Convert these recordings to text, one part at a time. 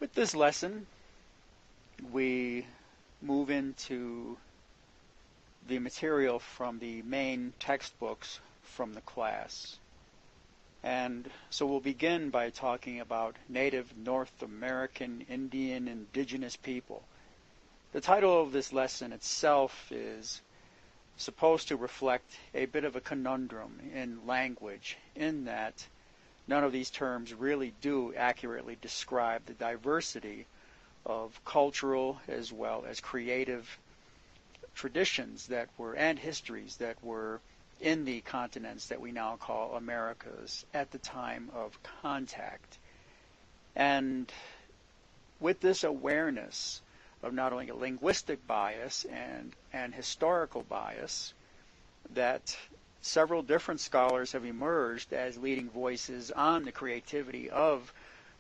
With this lesson, we move into the material from the main textbooks from the class. And so we'll begin by talking about Native North American Indian Indigenous people. The title of this lesson itself is supposed to reflect a bit of a conundrum in language, in that none of these terms really do accurately describe the diversity of cultural as well as creative traditions that were, and histories that were in the continents that we now call Americas at the time of contact. And with this awareness of not only a linguistic bias and historical bias, that several different scholars have emerged as leading voices on the creativity of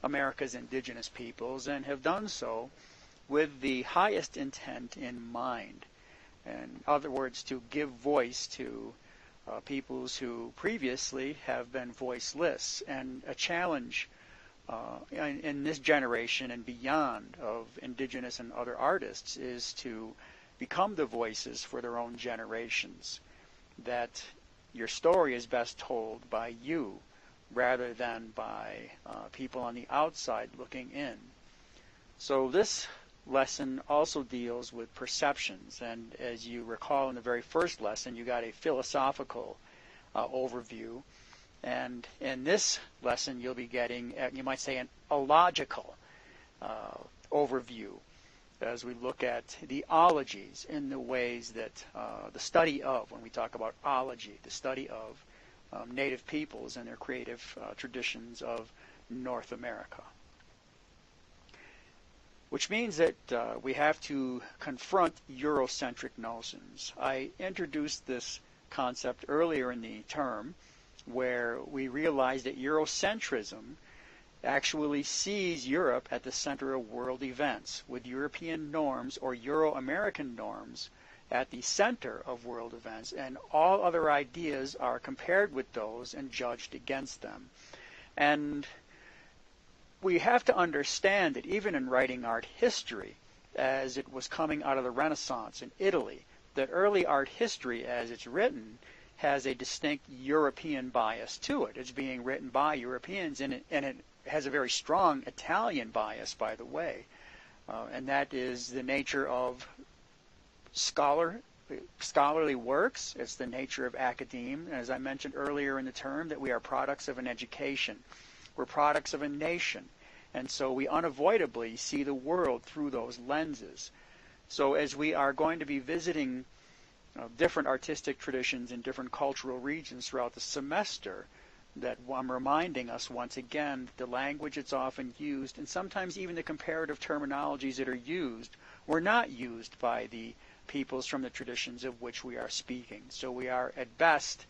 America's indigenous peoples, and have done so with the highest intent in mind. In other words, to give voice to peoples who previously have been voiceless. And a challenge in this generation and beyond of indigenous and other artists is to become the voices for their own generations. That your story is best told by you rather than by people on the outside looking in. So this lesson also deals with perceptions, and as you recall in the very first lesson, you got a philosophical overview, and in this lesson you'll be getting, you might say, a logical overview as we look at the ologies in the ways that the study of, when we talk about ology, the study of native peoples and their creative traditions of North America. Which means that we have to confront Eurocentric notions. I introduced this concept earlier in the term, where we realized that Eurocentrism actually sees Europe at the center of world events, with European norms or Euro-American norms at the center of world events, and all other ideas are compared with those and judged against them. And we have to understand that even in writing art history, as it was coming out of the Renaissance in Italy, that early art history as it's written has a distinct European bias to it. It's being written by Europeans, and it has a very strong Italian bias, by the way. And that is the nature of scholarly works. It's the nature of academe. As I mentioned earlier in the term, that we are products of an education. We're products of a nation. And so we unavoidably see the world through those lenses. So as we are going to be visiting different artistic traditions in different cultural regions throughout the semester, that I'm reminding us once again that the language that's often used, and sometimes even the comparative terminologies that are used, were not used by the peoples from the traditions of which we are speaking. So we are at best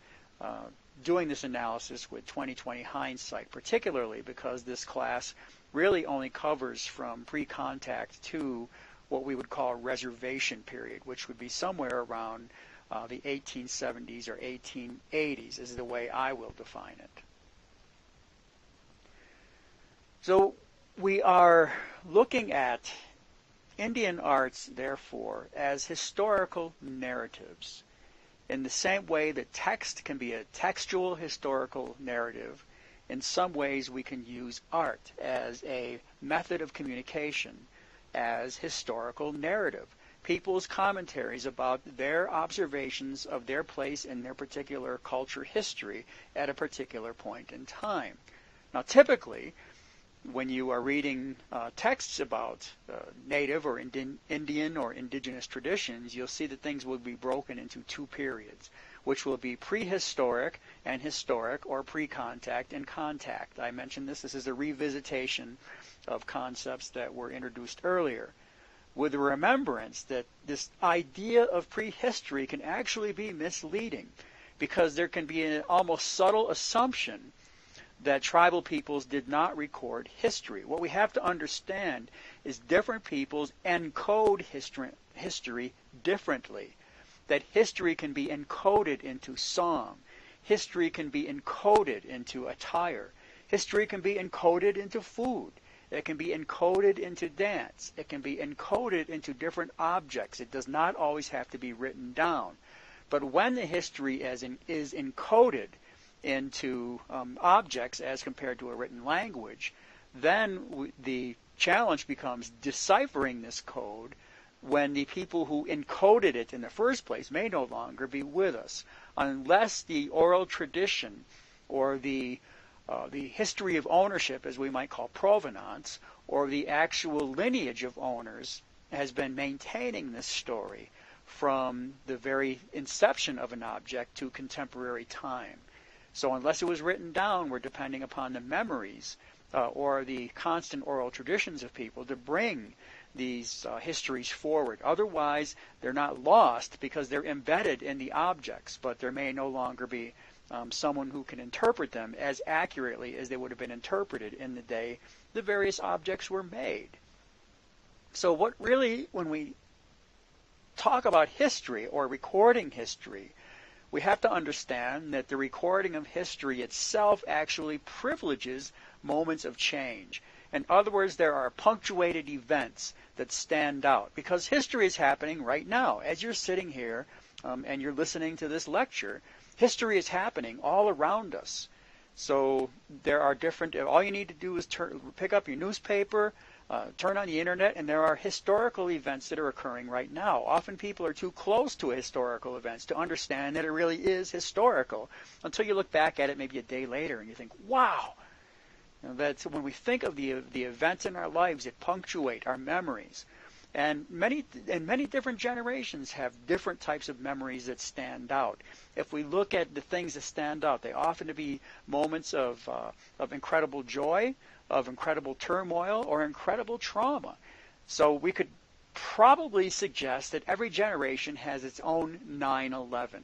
doing this analysis with 20/20 hindsight, particularly because this class really only covers from pre-contact to what we would call reservation period, which would be somewhere around the 1870s or 1880s is the way I will define it. So we are looking at Indian arts, therefore, as historical narratives. In the same way that text can be a textual historical narrative, in some ways we can use art as a method of communication, as historical narrative. People's commentaries about their observations of their place in their particular culture history at a particular point in time. Now typically, when you are reading texts about native or Indian or indigenous traditions, you'll see that things will be broken into two periods, which will be prehistoric and historic, or pre-contact and contact. I mentioned this. This is a revisitation of concepts that were introduced earlier, with the remembrance that this idea of prehistory can actually be misleading, because there can be an almost subtle assumption that tribal peoples did not record history. What we have to understand is different peoples encode history differently. That history can be encoded into song. History can be encoded into attire. History can be encoded into food. It can be encoded into dance. It can be encoded into different objects. It does not always have to be written down. But when the history is encoded into objects as compared to a written language, then the challenge becomes deciphering this code when the people who encoded it in the first place may no longer be with us, unless the oral tradition or the history of ownership, as we might call provenance, or the actual lineage of owners has been maintaining this story from the very inception of an object to contemporary time. So unless it was written down, we're depending upon the memories or the constant oral traditions of people to bring these histories forward. Otherwise, they're not lost because they're embedded in the objects, but there may no longer be someone who can interpret them as accurately as they would have been interpreted in the day the various objects were made. So what really, when we talk about history or recording history, we have to understand that the recording of history itself actually privileges moments of change. In other words, there are punctuated events that stand out because history is happening right now. As you're sitting here and you're listening to this lecture, history is happening all around us. So there are different, all you need to do is pick up your newspaper, turn on the internet, and there are historical events that are occurring right now. Often people are too close to historical events to understand that it really is historical until you look back at it maybe a day later and you think, wow. That's when we think of the events in our lives that punctuate our memories. And many different generations have different types of memories that stand out. If we look at the things that stand out, they often be moments of incredible joy, of incredible turmoil, or incredible trauma. So we could probably suggest that every generation has its own 9/11.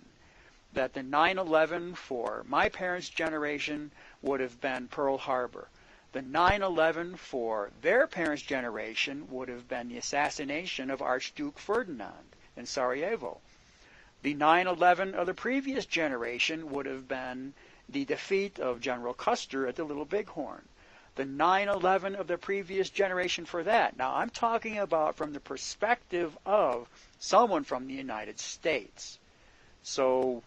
That the 9/11 for my parents' generation would have been Pearl Harbor. The 9/11 for their parents' generation would have been the assassination of Archduke Ferdinand in Sarajevo. The 9/11 of the previous generation would have been the defeat of General Custer at the Little Bighorn. The 9/11 of the previous generation for that. Now, I'm talking about from the perspective of someone from the United States. So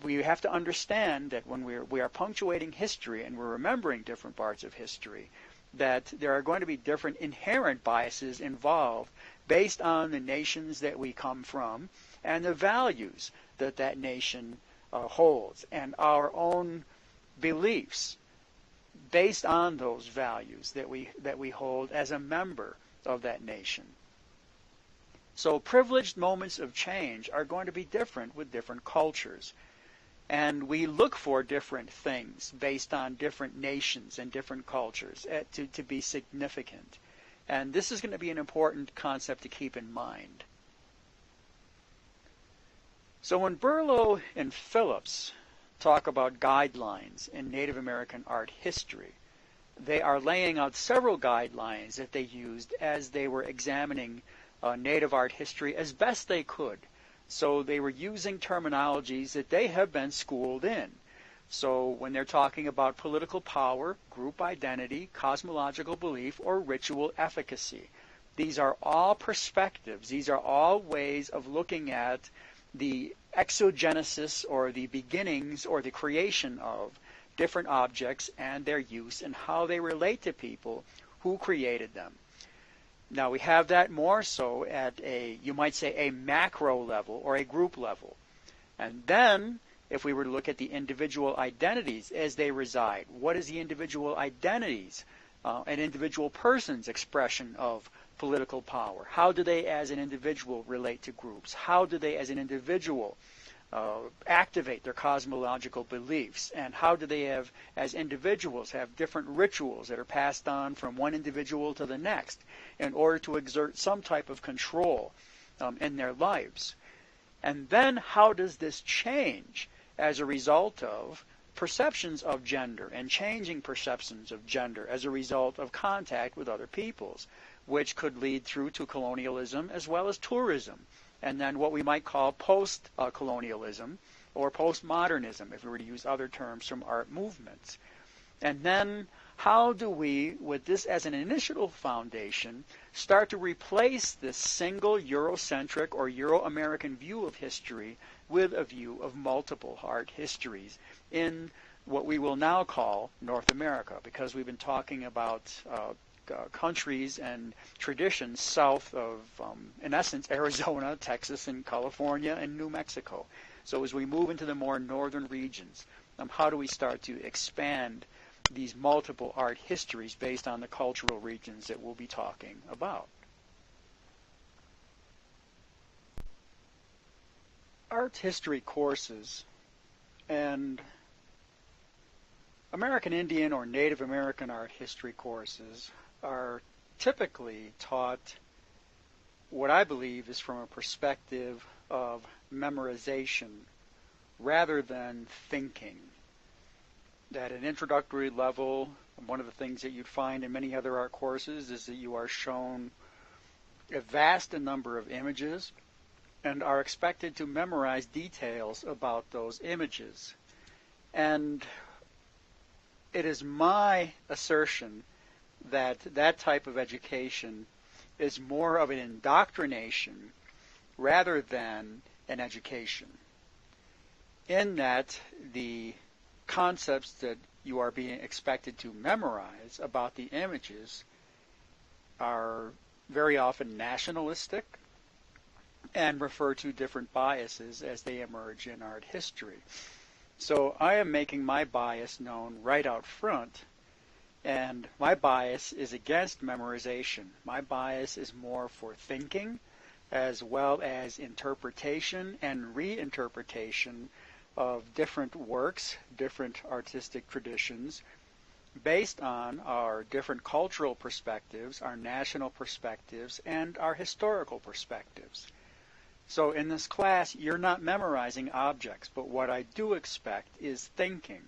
we have to understand that when we are punctuating history and we're remembering different parts of history, that there are going to be different inherent biases involved based on the nations that we come from and the values that that nation holds and our own beliefs based on those values that we hold as a member of that nation. So privileged moments of change are going to be different with different cultures. And we look for different things based on different nations and different cultures to be significant. And this is going to be an important concept to keep in mind. So when Berlow and Phillips talk about guidelines in Native American art history, they are laying out several guidelines that they used as they were examining Native art history as best they could. So they were using terminologies that they have been schooled in. So when they're talking about political power, group identity, cosmological belief, or ritual efficacy, these are all perspectives. These are all ways of looking at the exogenesis or the beginnings or the creation of different objects and their use and how they relate to people who created them. Now we have that more so at you might say a macro level or a group level. And then if we were to look at the individual identities as they reside, what is the individual identities, an individual person's expression of political power? How do they as an individual relate to groups? How do they as an individual activate their cosmological beliefs? And how do they have, as individuals, have different rituals that are passed on from one individual to the next in order to exert some type of control in their lives? And then how does this change as a result of perceptions of gender and changing perceptions of gender as a result of contact with other peoples, which could lead through to colonialism as well as tourism, and then what we might call post-colonialism or postmodernism, if we were to use other terms from art movements. And then how do we, with this as an initial foundation, start to replace this single Eurocentric or Euro-American view of history with a view of multiple art histories in what we will now call North America, because we've been talking about countries and traditions south of, in essence, Arizona, Texas, and California, and New Mexico. So as we move into the more northern regions, how do we start to expand these multiple art histories based on the cultural regions that we'll be talking about? Art history courses and American Indian or Native American art history courses are typically taught what I believe is from a perspective of memorization rather than thinking. At an introductory level, one of the things that you'd find in many other art courses is that you are shown a vast number of images and are expected to memorize details about those images. And it is my assertion that that type of education is more of an indoctrination rather than an education, in that the concepts that you are being expected to memorize about the images are very often nationalistic and refer to different biases as they emerge in art history. So I am making my bias known right out front, and my bias is against memorization. My bias is more for thinking as well as interpretation and reinterpretation of different works, different artistic traditions, based on our different cultural perspectives, our national perspectives, and our historical perspectives. So in this class, you're not memorizing objects, but what I do expect is thinking.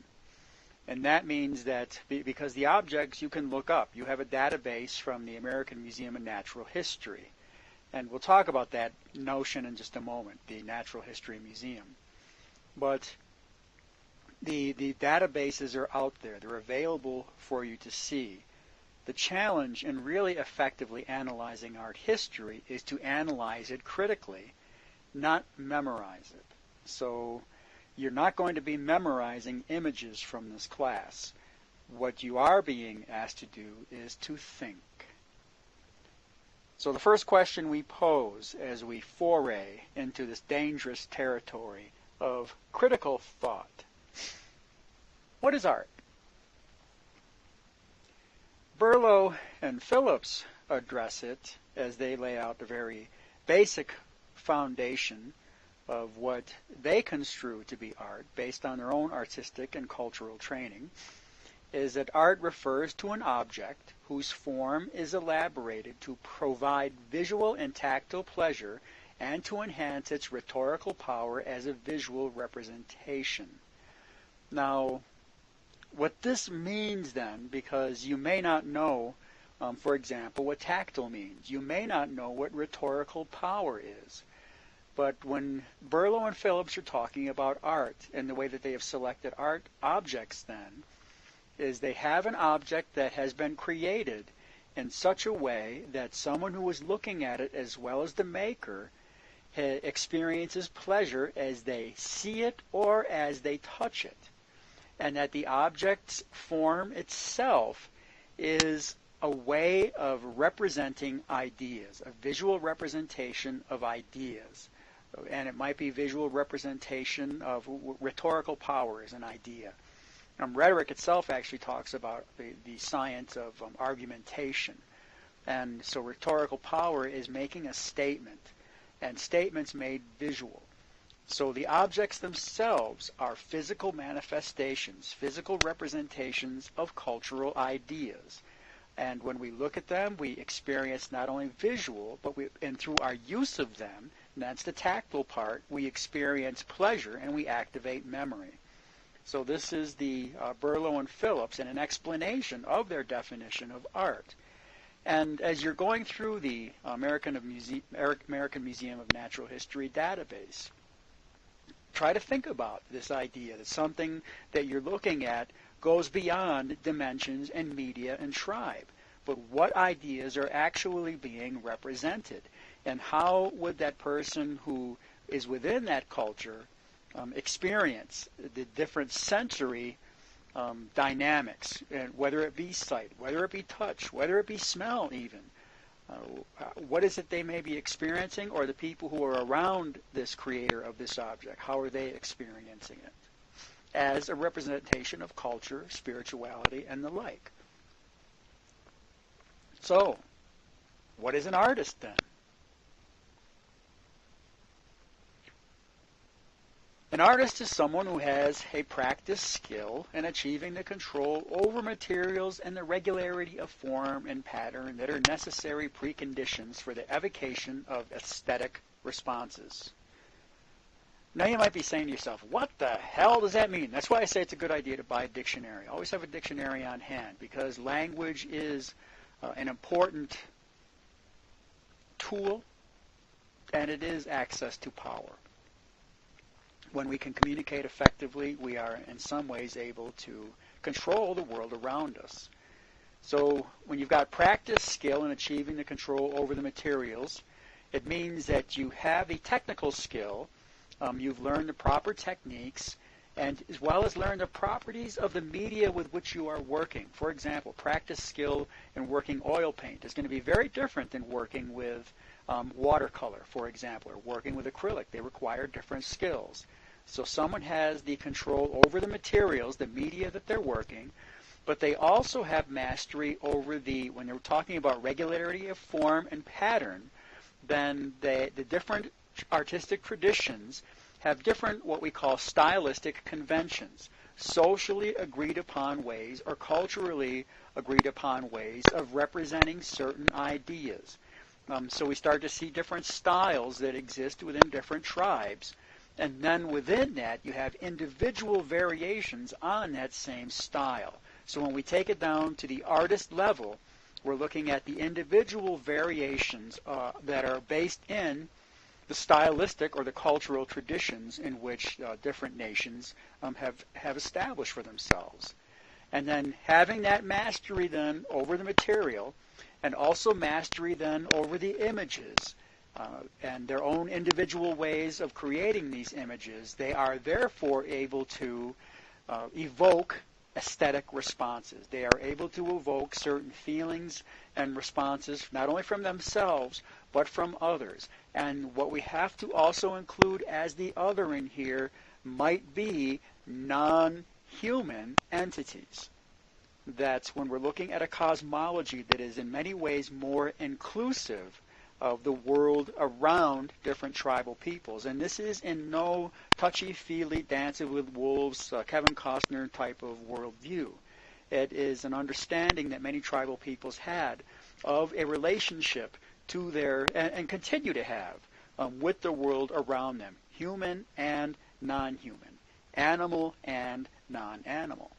And that means that because the objects you can look up, you have a database from the American Museum of Natural History. And we'll talk about that notion in just a moment, the Natural History Museum. But the databases are out there. They're available for you to see. The challenge in really effectively analyzing art history is to analyze it critically, not memorize it. So you're not going to be memorizing images from this class. What you are being asked to do is to think. So the first question we pose as we foray into this dangerous territory of critical thought: what is art? Berlow and Phillips address it as they lay out the very basic foundation of what they construe to be art based on their own artistic and cultural training, is that art refers to an object whose form is elaborated to provide visual and tactile pleasure and to enhance its rhetorical power as a visual representation. Now, what this means then, because you may not know, for example, what tactile means. You may not know what rhetorical power is. But when Berlow and Phillips are talking about art and the way that they have selected art objects then, is they have an object that has been created in such a way that someone who is looking at it as well as the maker experiences pleasure as they see it or as they touch it. And that the object's form itself is a way of representing ideas, a visual representation of ideas. And it might be visual representation of rhetorical power as an idea. Rhetoric itself actually talks about the science of argumentation. And so rhetorical power is making a statement, and statements made visual. So the objects themselves are physical manifestations, physical representations of cultural ideas. And when we look at them, we experience not only visual, but and through our use of them, and that's the tactile part, we experience pleasure and we activate memory. So this is the Berlow and Phillips and an explanation of their definition of art. And as you're going through the American Museum of Natural History database, try to think about this idea that something that you're looking at goes beyond dimensions and media and tribe. But what ideas are actually being represented? And how would that person who is within that culture experience the different sensory dynamics, and whether it be sight, whether it be touch, whether it be smell even? What is it they may be experiencing, or the people who are around this creator of this object, how are they experiencing it? As a representation of culture, spirituality, and the like. So, what is an artist then? An artist is someone who has a practiced skill in achieving the control over materials and the regularity of form and pattern that are necessary preconditions for the evocation of aesthetic responses. Now you might be saying to yourself, what the hell does that mean? That's why I say it's a good idea to buy a dictionary. Always have a dictionary on hand, because language is an important tool, and it is access to power. When we can communicate effectively, we are in some ways able to control the world around us. So when you've got practice, skill in achieving the control over the materials, it means that you have a technical skill, you've learned the proper techniques, and as well as learned the properties of the media with which you are working. For example, practice skill in working oil paint is going to be very different than working with watercolor, for example, or working with acrylic. They require different skills. So someone has the control over the materials, the media that they're working, but they also have mastery over when they're talking about regularity of form and pattern, then the different artistic traditions have different what we call stylistic conventions, socially agreed upon ways or culturally agreed upon ways of representing certain ideas. So we start to see different styles that exist within different tribes. And then within that, you have individual variations on that same style. So when we take it down to the artist level, we're looking at the individual variations that are based in the stylistic or the cultural traditions in which different nations have established for themselves. And then having that mastery then over the material, and also mastery then over the images, and their own individual ways of creating these images, they are therefore able to evoke aesthetic responses. They are able to evoke certain feelings and responses, not only from themselves, but from others. And what we have to also include as the other in here might be non-human entities. That's when we're looking at a cosmology that is in many ways more inclusive of the world around different tribal peoples. And this is in no touchy-feely, dancing with wolves, Kevin Costner type of worldview. It is an understanding that many tribal peoples had of a relationship to and continue to have with the world around them, human and non-human, animal and non-animal.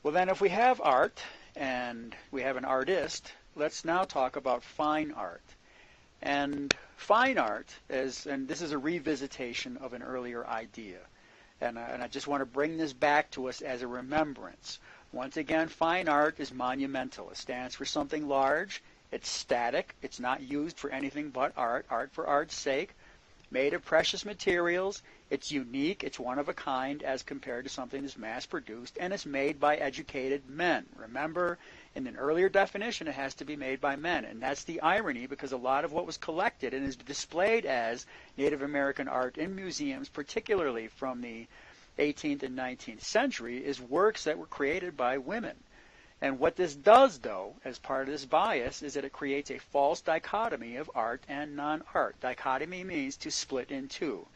Well then, if we have art and we have an artist, let's now talk about fine art. And fine art and this is a revisitation of an earlier idea. And I just want to bring this back to us as a remembrance. Once again, fine art is monumental. It stands for something large. It's static. It's not used for anything but art for art's sake. Made of precious materials. It's unique. It's one of a kind as compared to something that's mass-produced. And it's made by educated men. Remember, in an earlier definition, it has to be made by men. And that's the irony, because a lot of what was collected and is displayed as Native American art in museums, particularly from the 18th and 19th century, is works that were created by women. And what this does, though, as part of this bias, is that it creates a false dichotomy of art and non-art. Dichotomy means to split in two.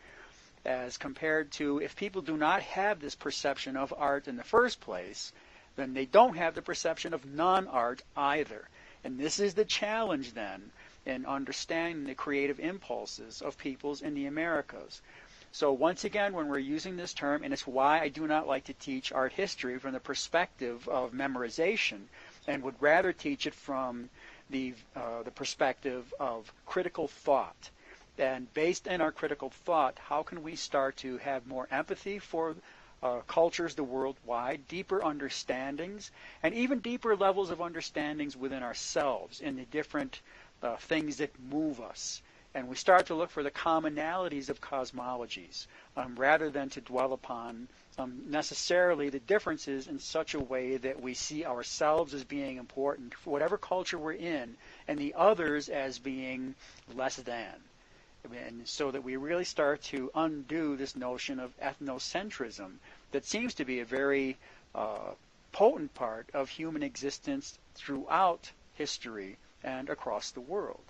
As compared to, if people do not have this perception of art in the first place, then they don't have the perception of non-art either. And this is the challenge, then, in understanding the creative impulses of peoples in the Americas. So once again, when we're using this term, and it's why I do not like to teach art history from the perspective of memorization, and would rather teach it from the perspective of critical thought. And based in our critical thought, how can we start to have more empathy for cultures the worldwide, deeper understandings, and even deeper levels of understandings within ourselves in the different things that move us. And we start to look for the commonalities of cosmologies rather than to dwell upon necessarily the differences in such a way that we see ourselves as being important for whatever culture we're in and the others as being less than. And so that we really start to undo this notion of ethnocentrism that seems to be a very potent part of human existence throughout history and across the world.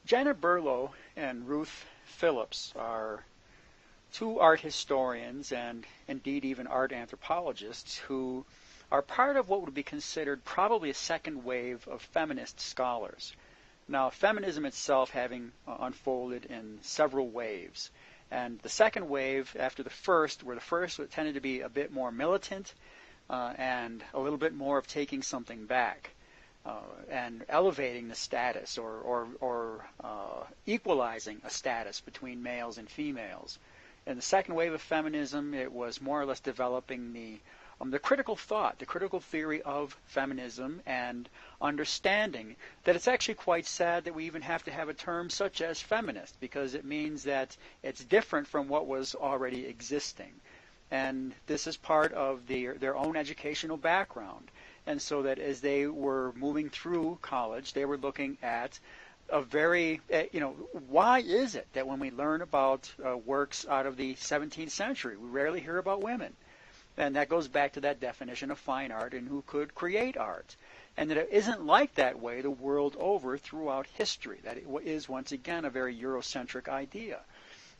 Janet Berlow and Ruth Phillips are two art historians and indeed even art anthropologists who are part of what would be considered probably a second wave of feminist scholars. Now, feminism itself having unfolded in several waves. And the second wave after the first, where the first tended to be a bit more militant and a little bit more of taking something back and elevating the status or equalizing a status between males and females. In the second wave of feminism, it was more or less developing the critical thought, the critical theory of feminism, and understanding that it's actually quite sad that we even have to have a term such as feminist, because it means that it's different from what was already existing. And this is part of their own educational background. And so that as they were moving through college, they were looking at a very, why is it that when we learn about works out of the 17th century, we rarely hear about women? And that goes back to that definition of fine art and who could create art. And that it isn't like that way the world over throughout history. That it is, once again, a very Eurocentric idea.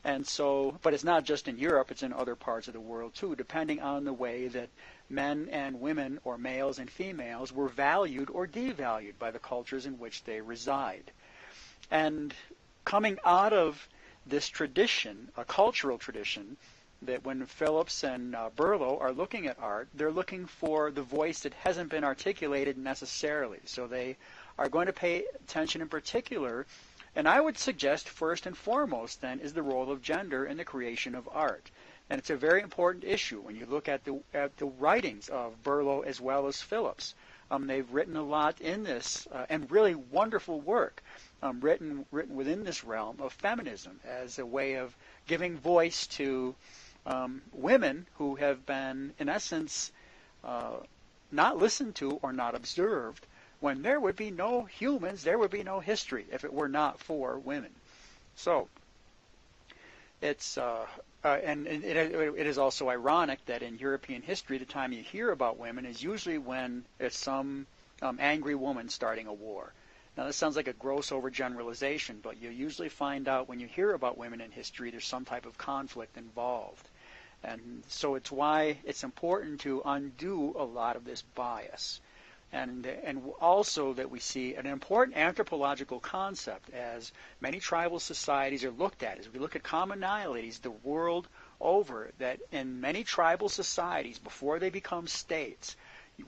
And so, but it's not just in Europe, it's in other parts of the world too, depending on the way that men and women, or males and females, were valued or devalued by the cultures in which they reside. And coming out of this tradition, a cultural tradition, that when Phillips and Berlow are looking at art, they're looking for the voice that hasn't been articulated necessarily. So they are going to pay attention in particular, and I would suggest first and foremost then is the role of gender in the creation of art. And it's a very important issue when you look at the writings of Berlow as well as Phillips. They've written a lot in this and really wonderful work written within this realm of feminism as a way of giving voice to women who have been, in essence, not listened to or not observed, when there would be no humans, there would be no history if it were not for women. So it's and it is also ironic that in European history, the time you hear about women is usually when it's some angry woman starting a war. Now, this sounds like a gross overgeneralization, but you usually find out when you hear about women in history, there's some type of conflict involved. And so it's why it's important to undo a lot of this bias. And also that we see an important anthropological concept as many tribal societies are looked at, as we look at commonalities the world over, that in many tribal societies, before they become states,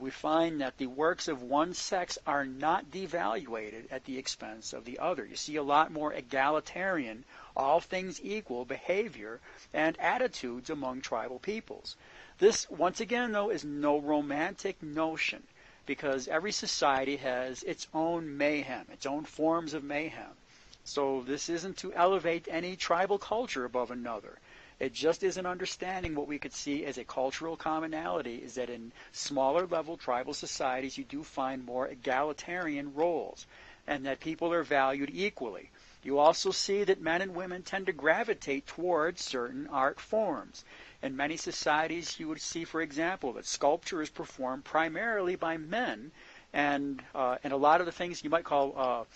we find that the works of one sex are not devaluated at the expense of the other. You see a lot more egalitarian, all things equal behavior and attitudes among tribal peoples. This, once again, though, is no romantic notion, because every society has its own mayhem, its own forms of mayhem. So this isn't to elevate any tribal culture above another. It just is an understanding what we could see as a cultural commonality is that in smaller level tribal societies you do find more egalitarian roles and that people are valued equally. You also see that men and women tend to gravitate towards certain art forms. In many societies you would see, for example, that sculpture is performed primarily by men, and a lot of the things you might call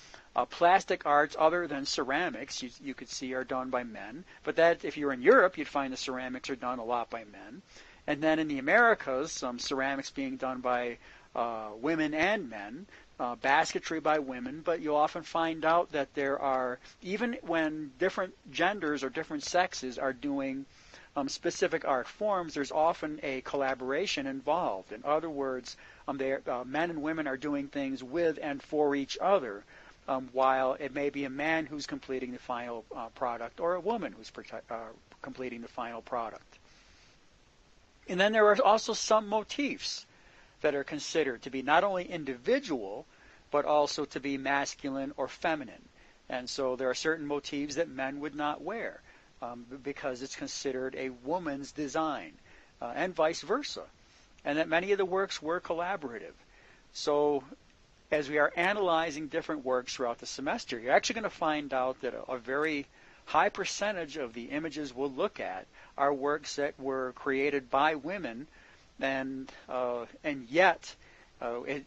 plastic arts other than ceramics you could see are done by men. But that, if you're in Europe, you'd find the ceramics are done a lot by men. And then in the Americas, some ceramics being done by women and men, basketry by women, but you'll often find out that there are, even when different genders or different sexes are doing specific art forms, there's often a collaboration involved. In other words, men and women are doing things with and for each other, while it may be a man who's completing the final product or a woman who's completing the final product. And then there are also some motifs that are considered to be not only individual, but also to be masculine or feminine. And so there are certain motifs that men would not wear because it's considered a woman's design, and vice versa. And that many of the works were collaborative. So as we are analyzing different works throughout the semester, you're actually going to find out that a very high percentage of the images we'll look at are works that were created by women, and yet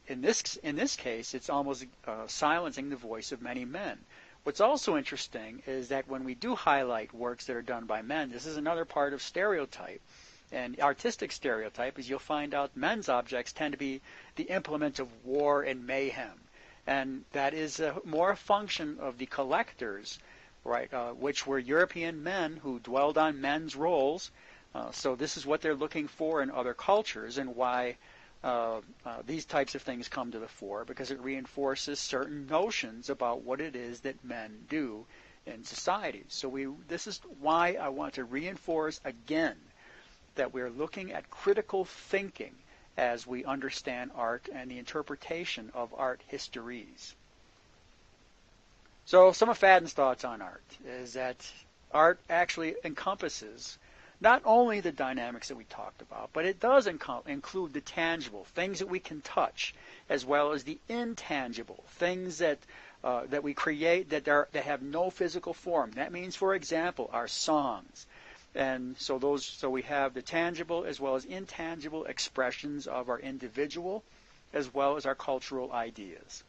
in this case, it's almost silencing the voice of many men. What's also interesting is that when we do highlight works that are done by men, this is another part of stereotype. And artistic stereotype is you'll find out men's objects tend to be the implement of war and mayhem. And that is more a function of the collectors, right, which were European men who dwelled on men's roles. So this is what they're looking for in other cultures, and why these types of things come to the fore, because it reinforces certain notions about what it is that men do in society. So this is why I want to reinforce again that we're looking at critical thinking as we understand art and the interpretation of art histories. So some of Fadden's thoughts on art is that art actually encompasses not only the dynamics that we talked about, but it does include the tangible, things that we can touch, as well as the intangible, things that we create that have no physical form. That means, for example, our songs. And so we have the tangible as well as intangible expressions of our individual as well as our cultural ideas.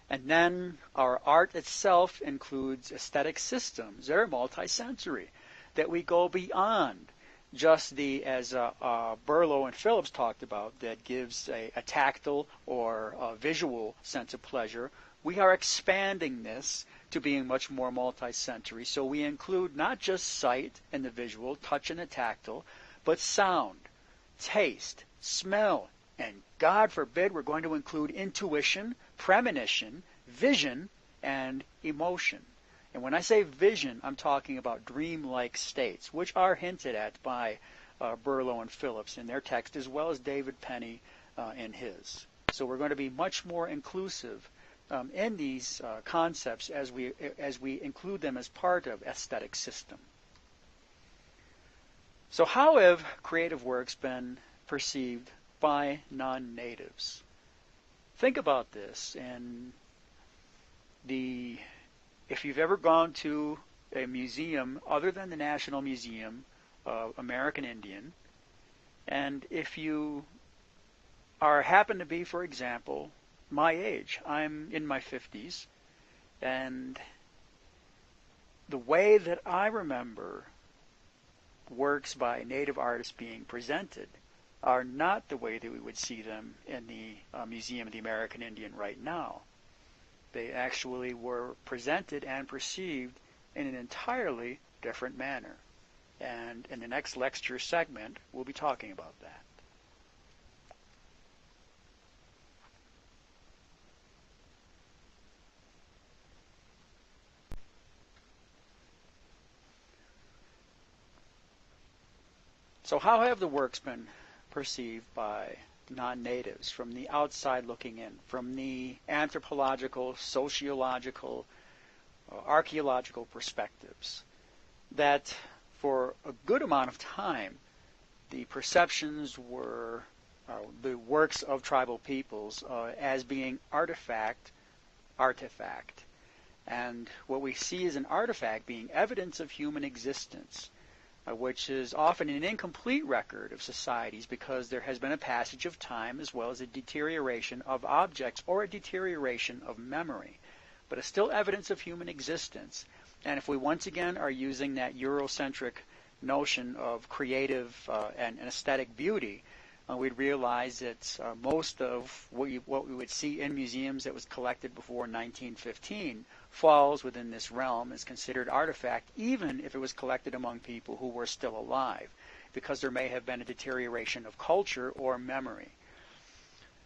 And then our art itself includes aesthetic systems that are multisensory, that we go beyond just as Berlow and Phillips talked about, that gives a tactile or a visual sense of pleasure. We are expanding this to being much more multisensory. So we include not just sight and the visual, touch and the tactile, but sound, taste, smell, and God forbid we're going to include intuition, premonition, vision, and emotion. And when I say vision, I'm talking about dreamlike states, which are hinted at by Berlow and Phillips in their text, as well as David Penny in his. So we're going to be much more inclusive in these concepts as we include them as part of aesthetic system. So how have creative works been perceived by non-natives? Think about this. And if you've ever gone to a museum other than the National Museum of American Indian, and if you happen to be, for example, my age, I'm in my 50s, and the way that I remember works by native artists being presented are not the way that we would see them in the Museum of the American Indian right now. They actually were presented and perceived in an entirely different manner. And in the next lecture segment, we'll be talking about that. So how have the works been perceived by non-natives from the outside looking in, from the anthropological, sociological, archaeological perspectives? That for a good amount of time, the perceptions were the works of tribal peoples as being artifact. And what we see as an artifact being evidence of human existence, which is often an incomplete record of societies because there has been a passage of time as well as a deterioration of objects or a deterioration of memory. But it's still evidence of human existence. And if we once again are using that Eurocentric notion of creative and aesthetic beauty, we'd realize that most of what we would see in museums that was collected before 1915 falls within this realm, is considered artifact, even if it was collected among people who were still alive, because there may have been a deterioration of culture or memory.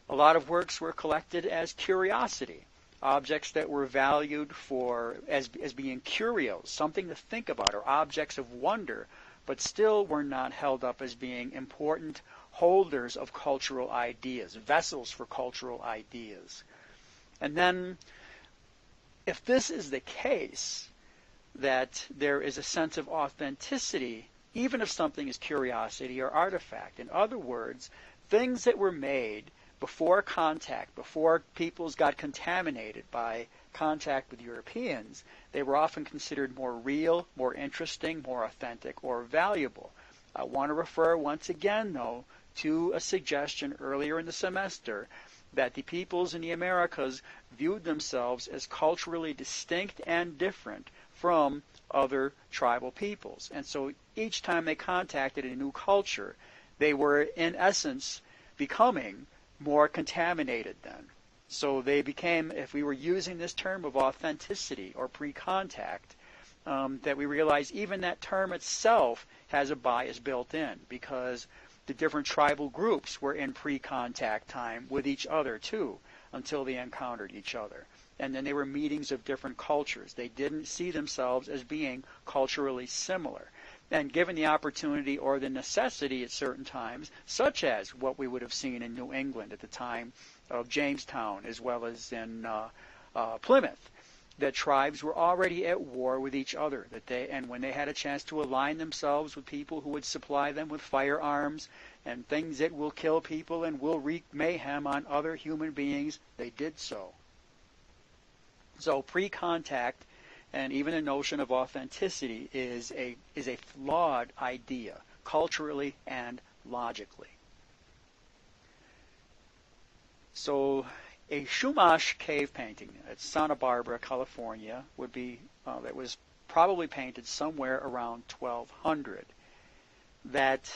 A lot of works were collected as curiosity, objects that were valued as being curios, something to think about, or objects of wonder, but still were not held up as being important holders of cultural ideas, vessels for cultural ideas. And then, if this is the case, that there is a sense of authenticity, even if something is curiosity or artifact. In other words, things that were made before contact, before peoples got contaminated by contact with Europeans, they were often considered more real, more interesting, more authentic, or valuable. I want to refer once again, though, to a suggestion earlier in the semester that the peoples in the Americas viewed themselves as culturally distinct and different from other tribal peoples. And so each time they contacted a new culture, they were, in essence, becoming more contaminated then. So they became, if we were using this term of authenticity or pre-contact, that we realize even that term itself has a bias built in, because the different tribal groups were in pre-contact time with each other too, until they encountered each other. And then they were meetings of different cultures. They didn't see themselves as being culturally similar. And given the opportunity or the necessity at certain times, such as what we would have seen in New England at the time of Jamestown, as well as in Plymouth, that tribes were already at war with each other, and when they had a chance to align themselves with people who would supply them with firearms and things that will kill people and will wreak mayhem on other human beings, they did so. So pre-contact and even the notion of authenticity is a flawed idea, culturally and logically. So a Chumash cave painting at Santa Barbara, California, would be that was probably painted somewhere around 1200. That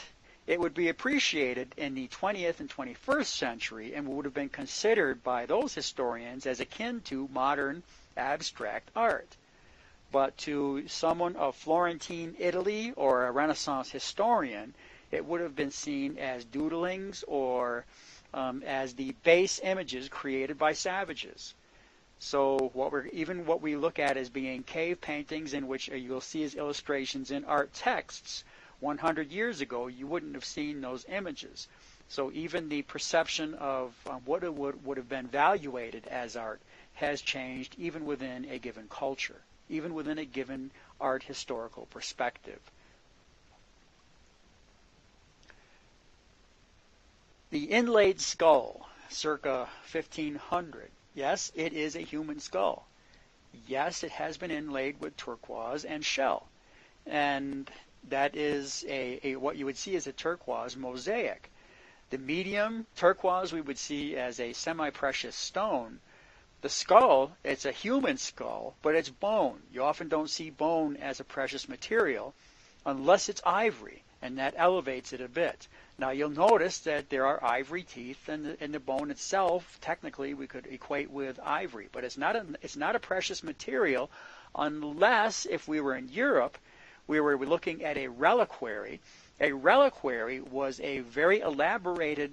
it would be appreciated in the 20th and 21st century and would have been considered by those historians as akin to modern abstract art. But to someone of Florentine Italy or a Renaissance historian, it would have been seen as doodlings or as the base images created by savages. So what we look at as being cave paintings, in which you'll see as illustrations in art texts, 100 years ago you wouldn't have seen those images. So even the perception of what it would have been evaluated as art has changed, even within a given culture, even within a given art historical perspective. The inlaid skull, circa 1500. Yes, it is a human skull. Yes, it has been inlaid with turquoise and shell. And that is what you would see as a turquoise mosaic. The medium turquoise we would see as a semi-precious stone. The skull, it's a human skull, but it's bone. You often don't see bone as a precious material unless it's ivory, and that elevates it a bit. Now you'll notice that there are ivory teeth, and the bone itself, technically, we could equate with ivory, but it's not a precious material unless, if we were in Europe, we were looking at a reliquary. A reliquary was a very elaborately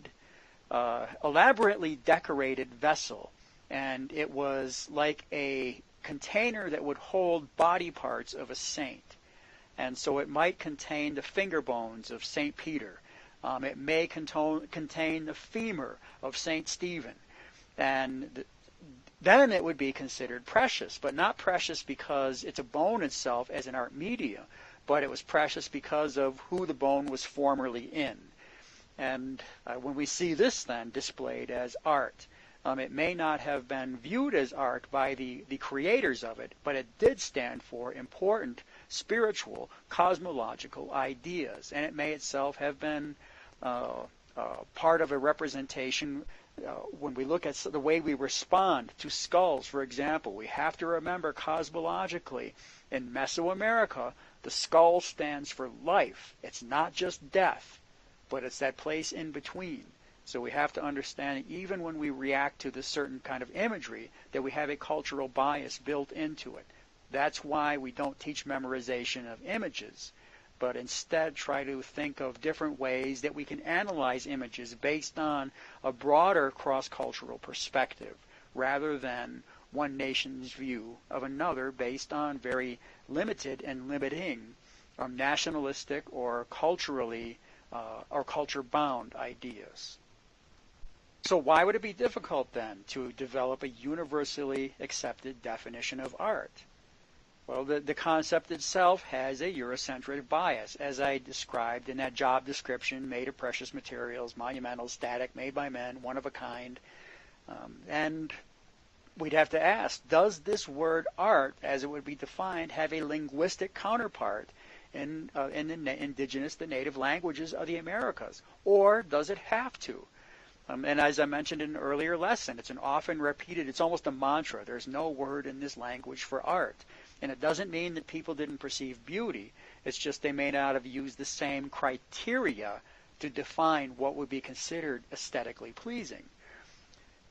decorated vessel, and it was like a container that would hold body parts of a saint. And so it might contain the finger bones of St. Peter. It may contain the femur of St. Stephen. And then it would be considered precious, but not precious because it's a bone itself as an art media, but it was precious because of who the bone was formerly in. And when we see this then displayed as art, it may not have been viewed as art by the creators of it, but it did stand for important spiritual, cosmological ideas. And it may itself have been part of a representation. When we look at the way we respond to skulls, for example, we have to remember cosmologically, in Mesoamerica, the skull stands for life. It's not just death. but it's that place in between. So we have to understand, even when we react to this certain kind of imagery, that we have a cultural bias built into it. That's why we don't teach memorization of images, but instead try to think of different ways that we can analyze images based on a broader cross-cultural perspective, rather than one nation's view of another based on very limited and limiting nationalistic or culturally or culture-bound ideas. So why would it be difficult then to develop a universally accepted definition of art? Well, the concept itself has a Eurocentric bias, as I described in that job description: made of precious materials, monumental, static, made by men, one of a kind. And we'd have to ask, does this word art, as it would be defined, have a linguistic counterpart in the indigenous, the native languages of the Americas? Or does it have to? And as I mentioned in an earlier lesson, it's an often repeated, it's almost a mantra. There's no word in this language for art. And it doesn't mean that people didn't perceive beauty. It's just they may not have used the same criteria to define what would be considered aesthetically pleasing.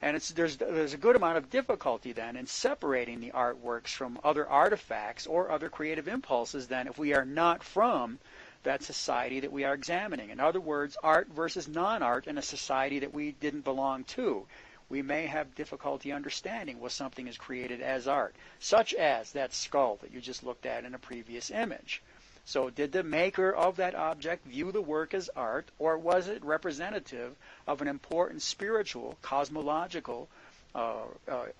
And there's a good amount of difficulty then in separating the artworks from other artifacts or other creative impulses then, if we are not from that society that we are examining. In other words, art versus non-art in a society that we didn't belong to. We may have difficulty understanding what something is created as art, such as that skull that you just looked at in a previous image. So did the maker of that object view the work as art, or was it representative of an important spiritual, cosmological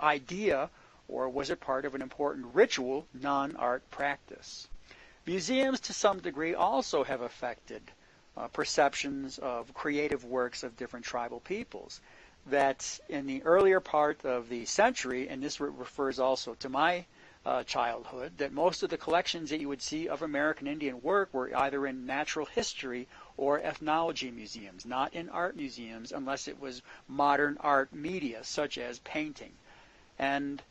idea, or was it part of an important ritual, non-art practice? Museums, to some degree, also have affected perceptions of creative works of different tribal peoples. That in the earlier part of the century, and this refers also to my childhood, that most of the collections that you would see of American Indian work were either in natural history or ethnology museums, not in art museums unless it was modern art media, such as painting. And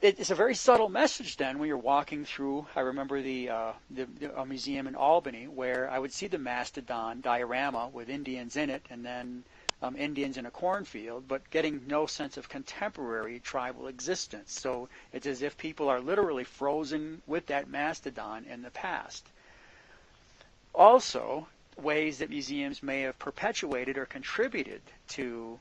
it's a very subtle message then when you're walking through. I remember a museum in Albany where I would see the mastodon diorama with Indians in it, and then Indians in a cornfield, but getting no sense of contemporary tribal existence. So it's as if people are literally frozen with that mastodon in the past. Also, ways that museums may have perpetuated or contributed to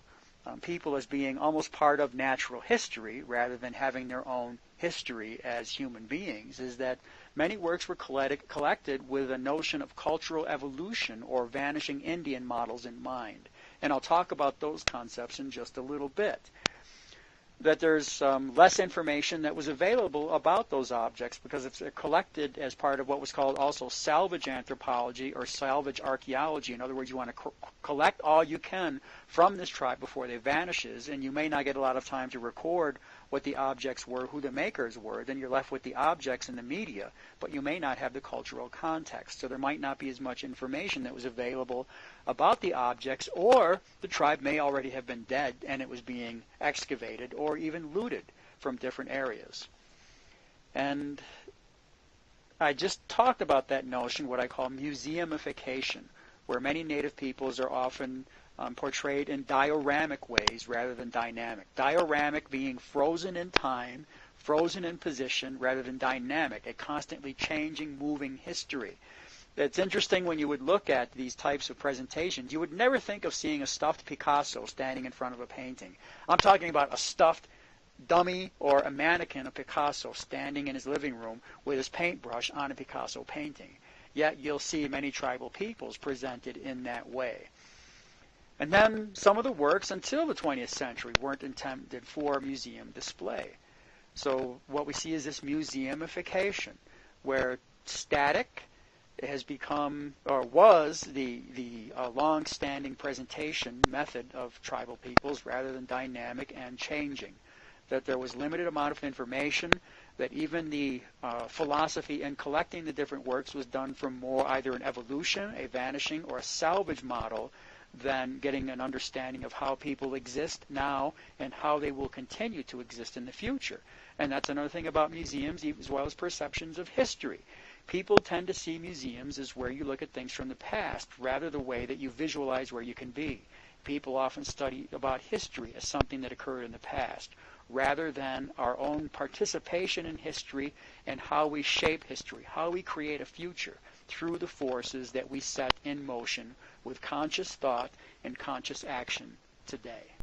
people as being almost part of natural history rather than having their own history as human beings is that many works were collected with a notion of cultural evolution or vanishing Indian models in mind. And I'll talk about those concepts in just a little bit. That there's less information that was available about those objects because it's collected as part of what was called also salvage anthropology or salvage archaeology. In other words, you want to collect all you can from this tribe before they vanishes, and you may not get a lot of time to record what the objects were, who the makers were. Then you're left with the objects and the media, but you may not have the cultural context. So there might not be as much information that was available about the objects, or the tribe may already have been dead and it was being excavated or even looted from different areas. And I just talked about that notion, what I call museumification, where many native peoples are often portrayed in dioramic ways rather than dynamic. Dioramic being frozen in time, frozen in position, rather than dynamic, a constantly changing, moving history. It's interesting when you would look at these types of presentations, you would never think of seeing a stuffed Picasso standing in front of a painting. I'm talking about a stuffed dummy or a mannequin of Picasso standing in his living room with his paintbrush on a Picasso painting. Yet you'll see many tribal peoples presented in that way. And then some of the works until the 20th century weren't intended for museum display. So what we see is this museumification, where static has become, or was, the long-standing presentation method of tribal peoples rather than dynamic and changing. That there was limited amount of information, that even the philosophy in collecting the different works was done from more either an evolution, a vanishing, or a salvage model than getting an understanding of how people exist now and how they will continue to exist in the future. And that's another thing about museums, as well as perceptions of history. People tend to see museums as where you look at things from the past, rather the way that you visualize where you can be. People often study about history as something that occurred in the past, rather than our own participation in history and how we shape history, how we create a future through the forces that we set in motion with conscious thought and conscious action today.